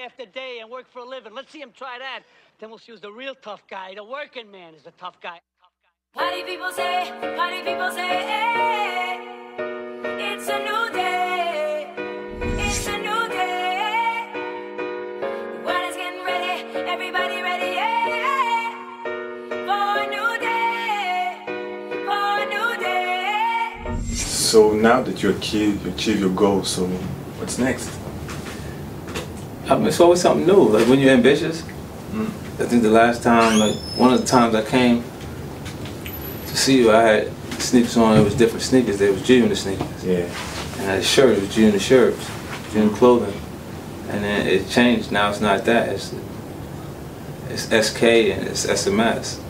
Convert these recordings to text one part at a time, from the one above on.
after day and work for a living. Let's see him try that. Then we'll see who's the real tough guy. The working man is the tough guy. Party people say, hey, it's a new day. It's a new day. The world is getting ready. Everybody ready, yeah. For a new day. For a new day. So now that you achieve your goal, so what's next? It's always something new. Like when you're ambitious, I think the last time, like one of the times I came to see you, I had sneakers on. It was different sneakers. There was G in the sneakers. Yeah. And I had a shirt. It was G in the shirts, G in the clothing. And then it changed. Now it's not that. It's SK and it's SMS.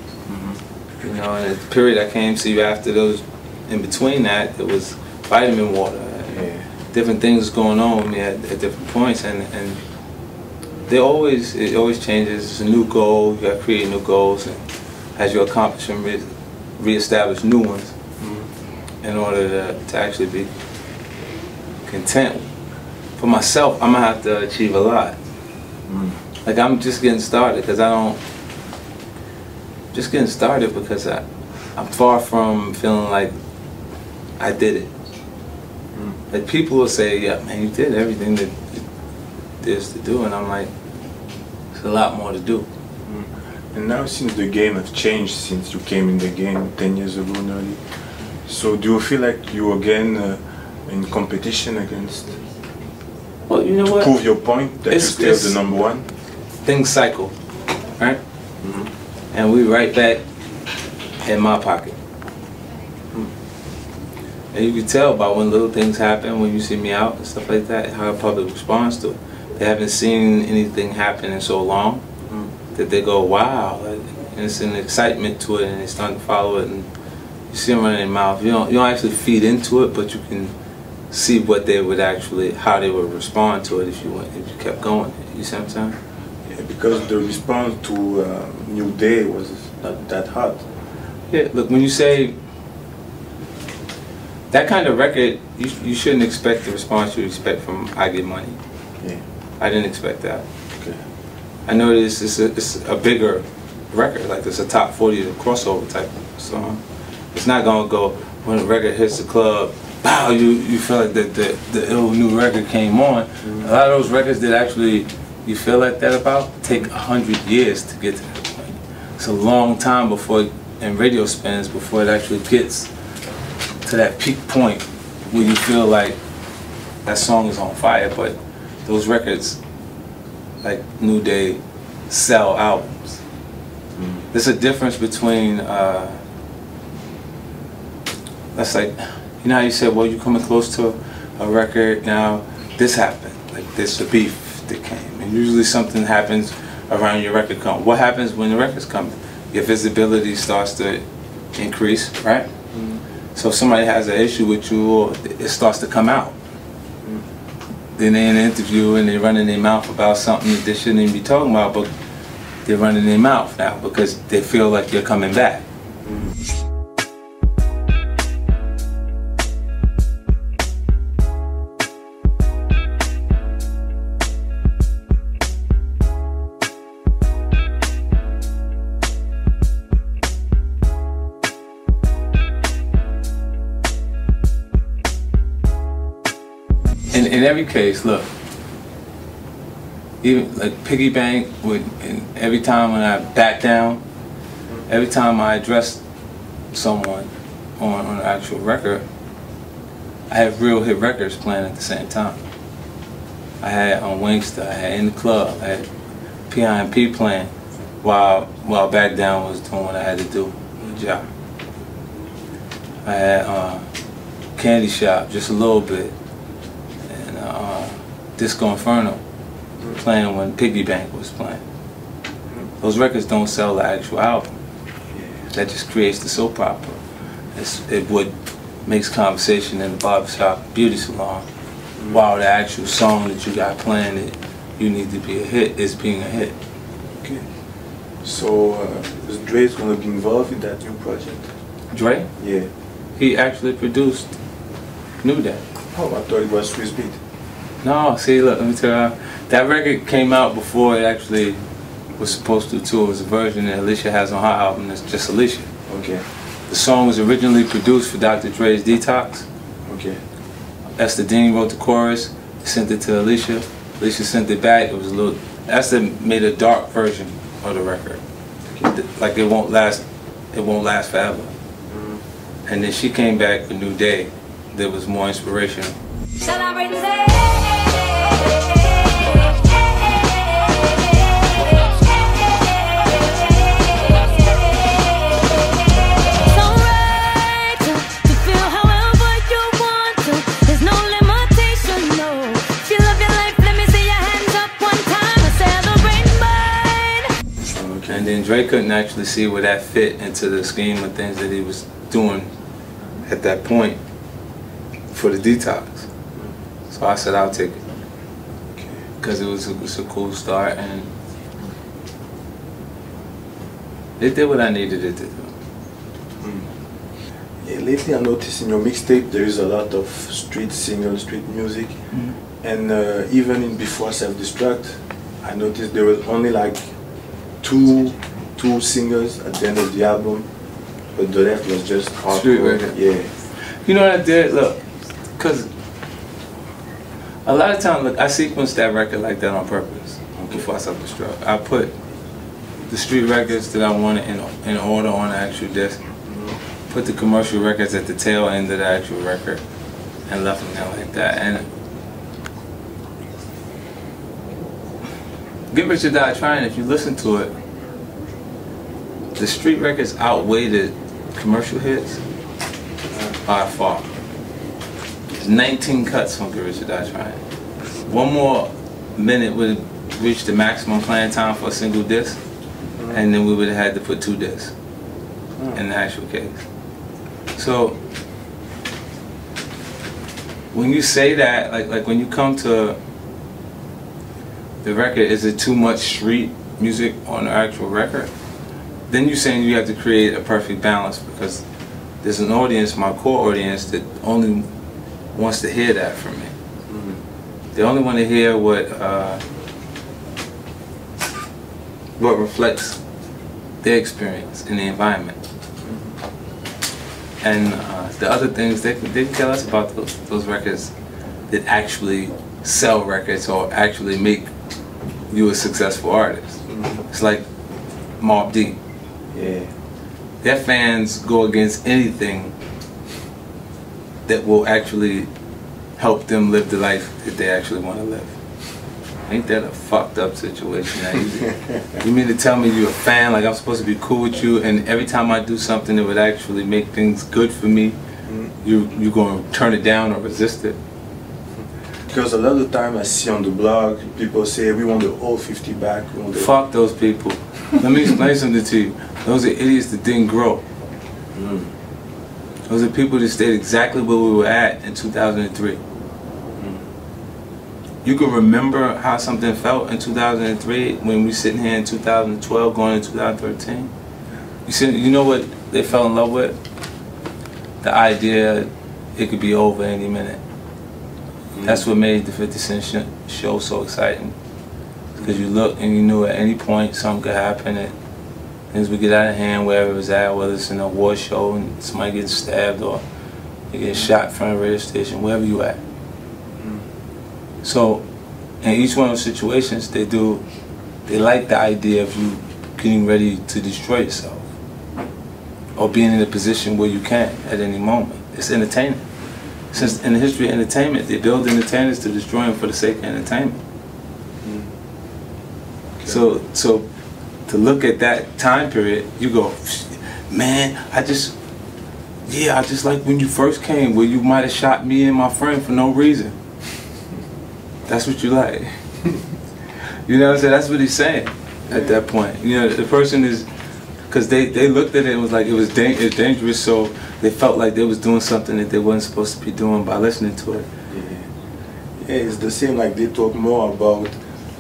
You know, and the period I came to see you after those, in between that, it was vitamin water. Yeah. Different things going on with me at different points, and it always changes. It's a new goal. You got to create new goals, and as you accomplish them, reestablish new ones in order to actually be content. For myself, I'm gonna have to achieve a lot. Like I'm just getting started because I'm far from feeling like I did it. Like people will say, yeah, man, you did everything that there's to do, and I'm like, there's a lot more to do. And now since the game has changed, since you came in the game 10 years ago nearly, so do you feel like you again in competition against, well, you know what? Prove your point that you're still the number one? Things cycle, right? And we right back in my pocket. And you can tell by when little things happen, when you see me out and stuff like that, how the public responds to it. They haven't seen anything happen in so long that they go, wow, like, and it's an excitement to it, and they start to follow it, and you see them running their mouth. You don't actually feed into it, but you can see what they would actually, how they would respond to it if you kept going. You see what I'm saying? Yeah, because the response to New Day was not that hot. Yeah, look, when you say that kind of record, you shouldn't expect the response you expect from I Get Money. Yeah. I didn't expect that. Okay. I know it's a bigger record, like it's a top 40 crossover type song. It's not gonna go when the record hits the club, wow, you feel like the ill new record came on. A lot of those records that actually you feel like that about take 100 years to get to that point. It's a long time before, in radio spins, before it actually gets to that peak point where you feel like that song is on fire. But those records, like New Day, sell albums. There's a difference between, that's like, you know how you said, well, you're coming close to a record, now this happened, like there's a beef that came. And usually something happens around your record come. What happens when the record's coming? Your visibility starts to increase, right? So if somebody has an issue with you, it starts to come out. Then they're in an interview and they're running their mouth about something that they shouldn't even be talking about, but they're running their mouth now because they feel like you're coming back. In every case, look, even like piggy bank, and every time when I back down, every time I address someone on an actual record, I have real hit records playing at the same time. I had on Wingster, I had In the Club, I had P.I.M.P. playing while Back Down was doing what I had to do with Ja. I had Candy Shop just a little bit. Disco Inferno playing when Piggy Bank was playing. Those records don't sell the actual album. That just creates the soap opera. It would makes conversation in the barbershop, beauty salon, while the actual song that you got playing that you need to be a hit is being a hit. Okay. So is Dre's gonna be involved in that new project? Dre? Yeah. He actually produced New Day. Oh, I thought it was Swiss Beat. No, see, look, let me tell you, that record came out before it actually was supposed to too. It was a version that Alicia has on her album that's just Alicia. Okay. The song was originally produced for Dr. Dre's Detox. Okay. Esther Dean wrote the chorus, sent it to Alicia. Alicia sent it back. It was a little. Esther made a dark version of the record. Okay. Like it won't last forever. Mm-hmm. And then she came back a new day. There was more inspirational. And then Dre couldn't actually see where that fit into the scheme of things that he was doing at that point for the Detox. So I said, I'll take it. Because it was a cool start, and it did what I needed it to do. Yeah, lately I noticed in your mixtape there is a lot of street singles, street music. And even in Before Self-Destruct, I noticed there was only like two singles at the end of the album, but the rest was just hardcore. Street record. Yeah. You know what I did? Look, because a lot of times, look, I sequenced that record like that on purpose. Before I Self-Destruct, I put the street records that I wanted in order on the actual disc. Put the commercial records at the tail end of the actual record, and left them there like that. And Get Rich or Die Trying, if you listen to it, the street records outweigh the commercial hits by far. There's 19 cuts on Get Rich or Die Trying. One more minute would reach the maximum playing time for a single disc, and then we would have had to put 2 discs in the actual case. So when you say that, like when you come to the record, is it too much street music on the actual record? Then you're saying you have to create a perfect balance, because there's an audience, my core audience, that only wants to hear that from me. They only want to hear what reflects their experience in the environment. And the other things, they can tell us about those records that actually sell records or actually make you a successful artist. It's like Mobb Deep. Yeah. Their fans go against anything that will actually help them live the life that they actually want to live. Ain't that a fucked up situation? You mean to tell me you're a fan, like I'm supposed to be cool with you, and every time I do something that would actually make things good for me, you're going to turn it down or resist it? Because a lot of the time I see on the blog, people say, we want the old 50 back. Fuck those people. Let me explain something to you. Those are idiots that didn't grow. Those are people that stayed exactly where we were at in 2003. You can remember how something felt in 2003 when we sitting here in 2012 going into 2013. You know what they fell in love with? The idea it could be over any minute. That's what made the 50 Cent show so exciting. Because you look and you knew at any point something could happen, and things would get out of hand wherever it was at, whether it's an award show and somebody gets stabbed or you get shot in front of a radio station, wherever you at. So, in each one of those situations, they like the idea of you getting ready to destroy yourself, or being in a position where you can at any moment. It's entertainment. Since in the history of entertainment, they build entertainers to destroy them for the sake of entertainment. So to look at that time period, you go, man, I just like when you first came, where you might have shot me and my friend for no reason. That's what you like. You know what I'm saying? That's what he's saying at that point. You know, the person is, because they looked at it and was like, it was dangerous, so they felt like they was doing something that they weren't supposed to be doing by listening to it. Yeah, it's the same, like they talk more about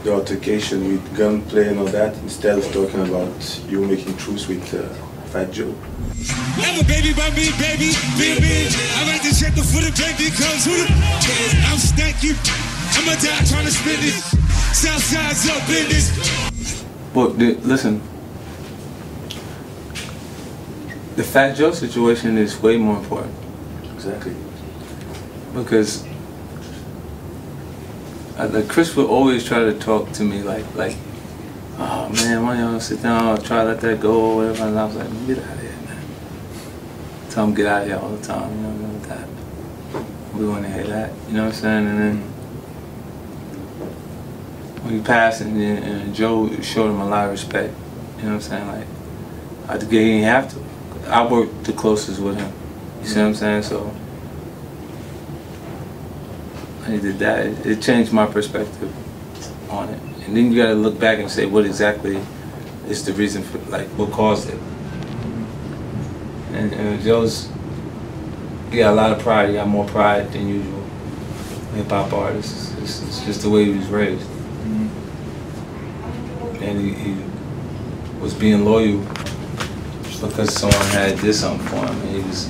the altercation with gunplay and all that, instead of talking about you making truce with Fat Joe. I'm a baby by me, baby, baby. I like to check the foot of baby comes who the I'm stanky. I'ma die trying to spend it. Southside's up in this. But listen, the Fat Joe situation is way more important. Exactly. Because like Chris would always try to talk to me like, oh man, why y'all sit down, try to let that go or whatever, and I was like, get out of here, man. Tell him get out of here all the time, you know that. We want to hear that, you know what I'm saying? And then when he passed, and Joe showed him a lot of respect, you know what I'm saying? Like, he didn't have to. I worked the closest with him, you see what I'm saying? So he did that. It changed my perspective on it. And then you gotta look back and say what exactly is the reason for, like, what caused it. And Joe's, he got a lot of pride. He got more pride than usual. Hip-hop artists. It's just the way he was raised. And he was being loyal because someone had did something for him, and he was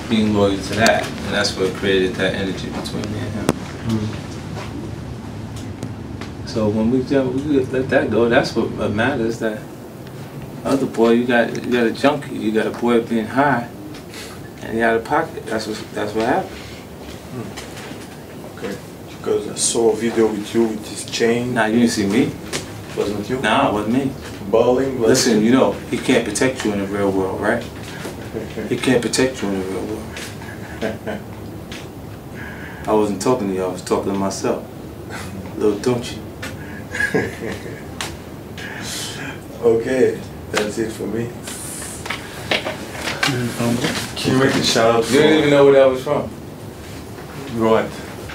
being loyal to that. And that's what created that energy between me and him. So when we let that go, that's what matters. That other boy, you got a junkie, you got a boy being high, and he had a pocket. That's what happened. Okay. Because I saw a video with you with this chain. Nah, you didn't see me. Wasn't you? Nah, it wasn't me. Balling. Listen, you know, he can't protect you in the real world, right? He can't protect you in the real world. I wasn't talking to you, I was talking to myself. Little don't you? Okay, that's it for me. Can you make a shout out? You didn't even know where that was from. What?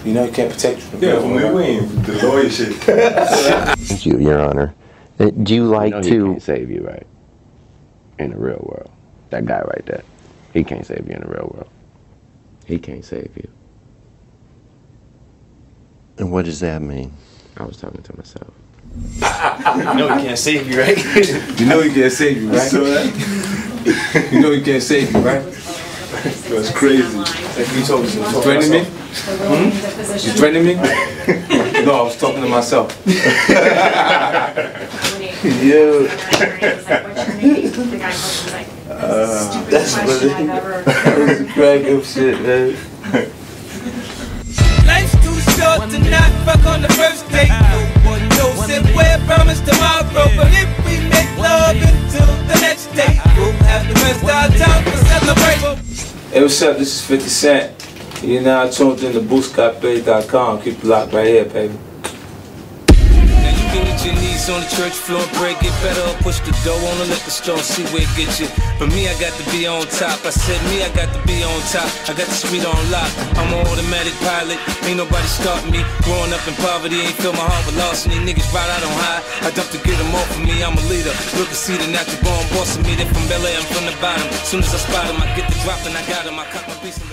You know he can't protect you. Yeah, from Lil Wayne, the lawyer shit. Thank you, Your Honor. Do you like He to... can't save you, right? In the real world. That guy right there. He can't save you in the real world. He can't save you. And what does that mean? I was talking to myself. You know he can't save you, right? You know he can't save you, right? You know he can't save you, right? That's crazy. Like you threatening me? You threatening me? No, I was talking to myself. Yeah. That's what it is. That was a crack up shit, man. Life's too short to not fuck on the first date. No one knows if we're promised tomorrow, but if we make love until the next day, we'll have the rest of our time to celebrate. Hey, what's up? This is 50 Cent. You're now tuned in to Booska-p.com. Keep it locked right here, baby. Now you get with your knees on the church floor, break it better, push the dough on the liquor store, see where it gets you. For me, I got to be on top. I said me, I got to be on top. I got the street on lock. I'm an automatic pilot. Ain't nobody starting me. Growing up in poverty, ain't fill my heart with loss. And these niggas ride out on high. I dump to get them off of me. I'm a leader. Look and see the natural born boss of me. They're from Bel Air, I'm from the bottom. Soon as I spot them, I get the drop and I got them. I cock my piece and